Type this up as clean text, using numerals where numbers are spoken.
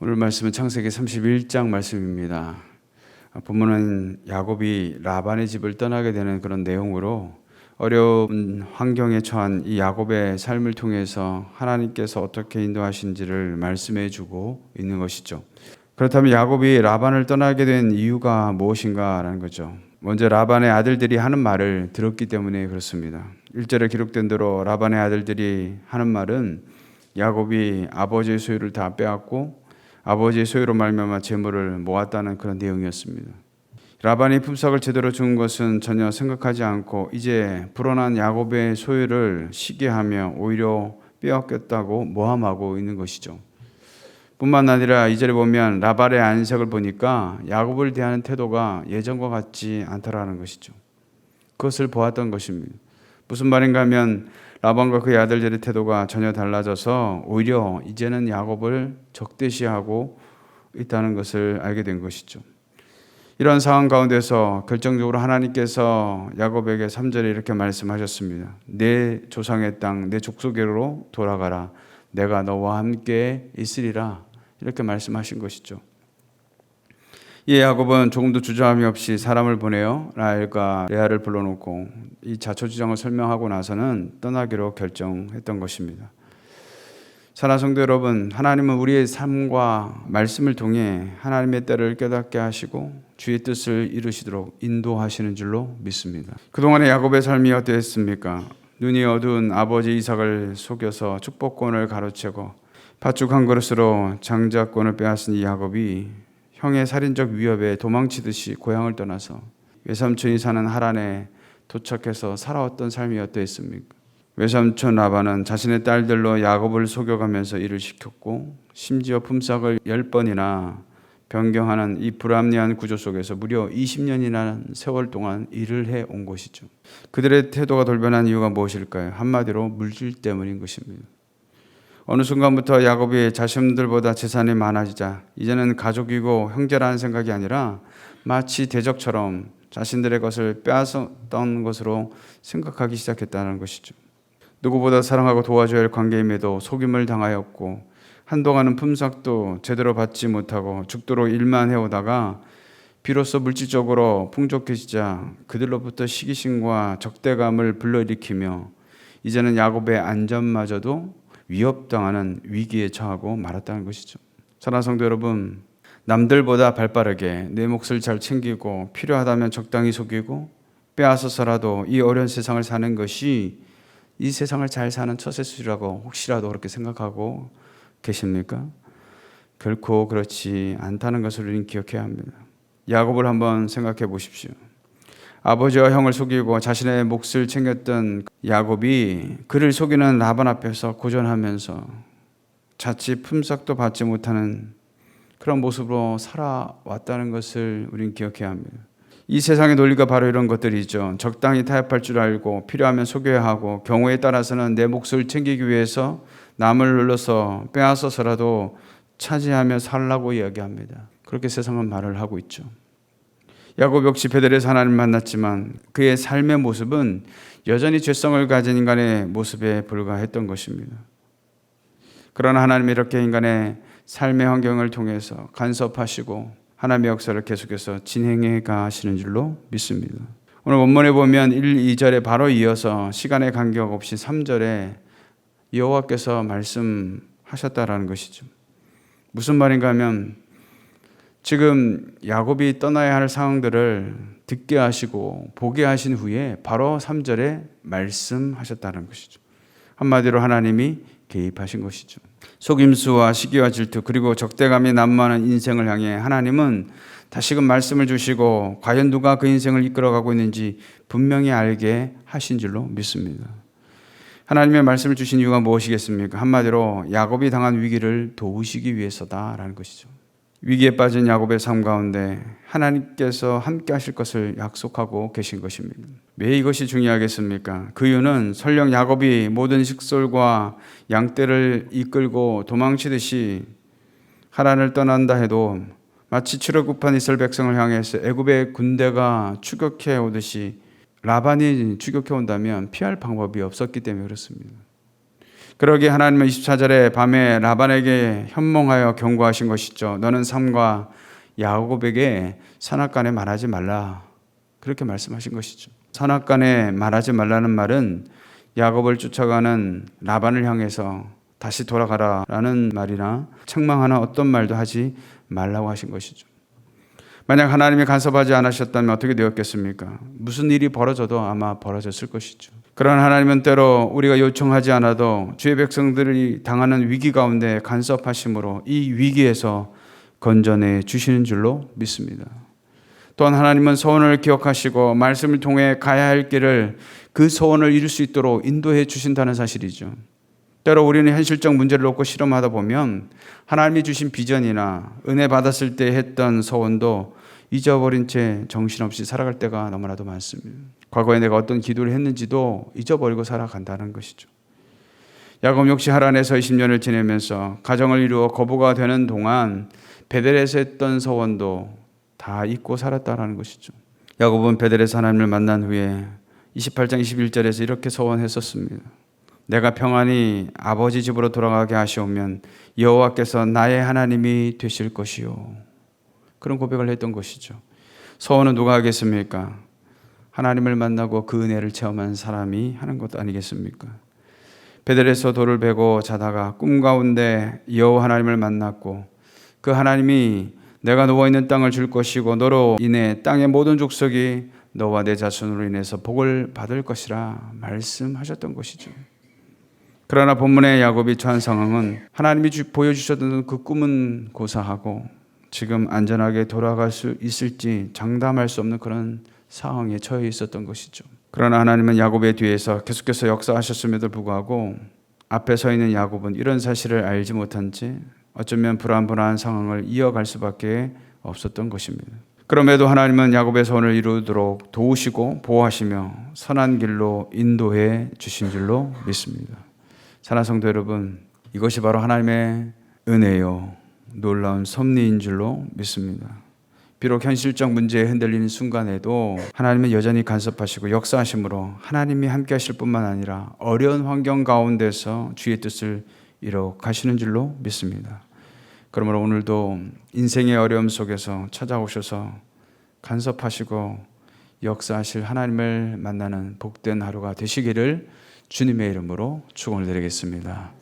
오늘 말씀은 창세기 31장 말씀입니다. 본문은 야곱이 라반의 집을 떠나게 되는 그런 내용으로 어려운 환경에 처한 이 야곱의 삶을 통해서 하나님께서 어떻게 인도하신지를 말씀해 주고 있는 것이죠. 그렇다면 야곱이 라반을 떠나게 된 이유가 무엇인가라는 거죠. 먼저 라반의 아들들이 하는 말을 들었기 때문에 그렇습니다. 1절에 기록된 대로 라반의 아들들이 하는 말은 야곱이 아버지의 소유를 다 빼앗고 아버지의 소유로 말미암아 재물을 모았다는 그런 내용이었습니다. 라반이 품삯을 제대로 준 것은 전혀 생각하지 않고 이제 불어난 야곱의 소유를 시기하며 오히려 빼앗겼다고 모함하고 있는 것이죠. 뿐만 아니라 이 절에 보면 라반의 안색을 보니까 야곱을 대하는 태도가 예전과 같지 않다라는 것이죠. 그것을 보았던 것입니다. 무슨 말인가 하면 라반과 그의 아들들의 태도가 전혀 달라져서 오히려 이제는 야곱을 적대시하고 있다는 것을 알게 된 것이죠. 이런 상황 가운데서 결정적으로 하나님께서 야곱에게 3절에 이렇게 말씀하셨습니다. 내 조상의 땅, 내 족속으로 돌아가라. 내가 너와 함께 있으리라. 이렇게 말씀하신 것이죠. 이 야곱은 조금도 주저함이 없이 사람을 보내어 라헬과 레아를 불러놓고 이 자초지정을 설명하고 나서는 떠나기로 결정했던 것입니다. 사랑하는 성도 여러분, 하나님은 우리의 삶과 말씀을 통해 하나님의 때를 깨닫게 하시고 주의 뜻을 이루시도록 인도하시는 줄로 믿습니다. 그동안의 야곱의 삶이 어땠습니까? 눈이 어두운 아버지 이삭을 속여서 축복권을 가로채고 팥죽 한 그릇으로 장자권을 빼앗은 이 야곱이 형의 살인적 위협에 도망치듯이 고향을 떠나서 외삼촌이 사는 하란에 도착해서 살아왔던 삶이 어떠했습니까? 외삼촌 라반은 자신의 딸들로 야곱을 속여가면서 일을 시켰고 심지어 품삯을 10번이나 변경하는 이 불합리한 구조 속에서 무려 20년이라는 세월 동안 일을 해온 것이죠. 그들의 태도가 돌변한 이유가 무엇일까요? 한마디로 물질 때문인 것입니다. 어느 순간부터 야곱이 자신들보다 재산이 많아지자 이제는 가족이고 형제라는 생각이 아니라 마치 대적처럼 자신들의 것을 빼앗았던 것으로 생각하기 시작했다는 것이죠. 누구보다 사랑하고 도와줘야 할 관계임에도 속임을 당하였고 한동안은 품삯도 제대로 받지 못하고 죽도록 일만 해오다가 비로소 물질적으로 풍족해지자 그들로부터 시기심과 적대감을 불러일으키며 이제는 야곱의 안전마저도 위협당하는 위기에 처하고 말았다는 것이죠. 사랑하는 성도 여러분, 남들보다 발빠르게 내 몫을 잘 챙기고 필요하다면 적당히 속이고 빼앗아서라도 이 어려운 세상을 사는 것이 이 세상을 잘 사는 처세술이라고 혹시라도 그렇게 생각하고 계십니까? 결코 그렇지 않다는 것을 우리는 기억해야 합니다. 야곱을 한번 생각해 보십시오. 아버지와 형을 속이고 자신의 몫을 챙겼던 야곱이 그를 속이는 라반 앞에서 고전하면서 자칫 품삯도 받지 못하는 그런 모습으로 살아왔다는 것을 우리는 기억해야 합니다. 이 세상의 논리가 바로 이런 것들이죠. 적당히 타협할 줄 알고 필요하면 속여야 하고 경우에 따라서는 내 몫을 챙기기 위해서 남을 눌러서 빼앗아서라도 차지하며 살라고 이야기합니다. 그렇게 세상은 말을 하고 있죠. 야곱 역시 베델에서 하나님을 만났지만 그의 삶의 모습은 여전히 죄성을 가진 인간의 모습에 불과했던 것입니다. 그러나 하나님이 이렇게 인간의 삶의 환경을 통해서 간섭하시고 하나님의 역사를 계속해서 진행해 가시는 줄로 믿습니다. 오늘 원문에 보면 1, 2절에 바로 이어서 시간의 간격 없이 3절에 여호와께서 말씀하셨다라는 것이죠. 무슨 말인가 하면 지금 야곱이 떠나야 할 상황들을 듣게 하시고 보게 하신 후에 바로 3절에 말씀하셨다는 것이죠. 한마디로 하나님이 개입하신 것이죠. 속임수와 시기와 질투 그리고 적대감이 난무하는 인생을 향해 하나님은 다시금 말씀을 주시고 과연 누가 그 인생을 이끌어가고 있는지 분명히 알게 하신 줄로 믿습니다. 하나님의 말씀을 주신 이유가 무엇이겠습니까? 한마디로 야곱이 당한 위기를 도우시기 위해서다라는 것이죠. 위기에 빠진 야곱의 삶 가운데 하나님께서 함께 하실 것을 약속하고 계신 것입니다. 왜 이것이 중요하겠습니까? 그 이유는 설령 야곱이 모든 식솔과 양떼를 이끌고 도망치듯이 하란을 떠난다 해도 마치 출애굽한 이스라엘 백성을 향해서 애굽의 군대가 추격해 오듯이 라반이 추격해 온다면 피할 방법이 없었기 때문에 그렇습니다. 그러기에 하나님은 24절에 밤에 라반에게 현몽하여 경고하신 것이죠. 너는 삼가 야곱에게 선악간에 말하지 말라. 그렇게 말씀하신 것이죠. 선악간에 말하지 말라는 말은 야곱을 쫓아가는 라반을 향해서 다시 돌아가라라는 말이나 책망하는 어떤 말도 하지 말라고 하신 것이죠. 만약 하나님이 간섭하지 않으셨다면 어떻게 되었겠습니까? 무슨 일이 벌어져도 아마 벌어졌을 것이죠. 그러나 하나님은 때로 우리가 요청하지 않아도 주의 백성들이 당하는 위기 가운데 간섭하심으로 이 위기에서 건져내 주시는 줄로 믿습니다. 또한 하나님은 소원을 기억하시고 말씀을 통해 가야 할 길을 그 소원을 이룰 수 있도록 인도해 주신다는 사실이죠. 때로 우리는 현실적 문제를 놓고 실험하다 보면 하나님이 주신 비전이나 은혜 받았을 때 했던 소원도 잊어버린 채 정신없이 살아갈 때가 너무나도 많습니다. 과거에 내가 어떤 기도를 했는지도 잊어버리고 살아간다는 것이죠. 야곱 역시 하란에서 20년을 지내면서 가정을 이루어 거부가 되는 동안 베델에서 했던 소원도 다 잊고 살았다는 것이죠. 야곱은 베델에서 하나님을 만난 후에 28장 21절에서 이렇게 소원했었습니다. 내가 평안히 아버지 집으로 돌아가게 하시오면 여호와께서 나의 하나님이 되실 것이요. 그런 고백을 했던 것이죠. 소원은 누가 하겠습니까? 하나님을 만나고 그 은혜를 체험한 사람이 하는 것 아니겠습니까? 베델에서 돌을 베고 자다가 꿈 가운데 여호와 하나님을 만났고 그 하나님이 내가 누워있는 땅을 줄 것이고 너로 인해 땅의 모든 족속이 너와 내 자손으로 인해서 복을 받을 것이라 말씀하셨던 것이죠. 그러나 본문의 야곱이 처한 상황은 하나님이 보여주셨던 그 꿈은 고사하고 지금 안전하게 돌아갈 수 있을지 장담할 수 없는 그런 상황에 처해 있었던 것이죠. 그러나 하나님은 야곱의 뒤에서 계속해서 역사하셨음에도 불구하고 앞에 서 있는 야곱은 이런 사실을 알지 못한 채 어쩌면 불안불안한 상황을 이어갈 수밖에 없었던 것입니다. 그럼에도 하나님은 야곱의 소원을 이루도록 도우시고 보호하시며 선한 길로 인도해 주신 줄로 믿습니다. 사랑하는 성도 여러분, 이것이 바로 하나님의 은혜요 놀라운 섭리인 줄로 믿습니다. 비록 현실적 문제에 흔들리는 순간에도 하나님은 여전히 간섭하시고 역사하심으로 하나님이 함께 하실 뿐만 아니라 어려운 환경 가운데서 주의 뜻을 이뤄 가시는 줄로 믿습니다. 그러므로 오늘도 인생의 어려움 속에서 찾아오셔서 간섭하시고 역사하실 하나님을 만나는 복된 하루가 되시기를 주님의 이름으로 축원을 드리겠습니다.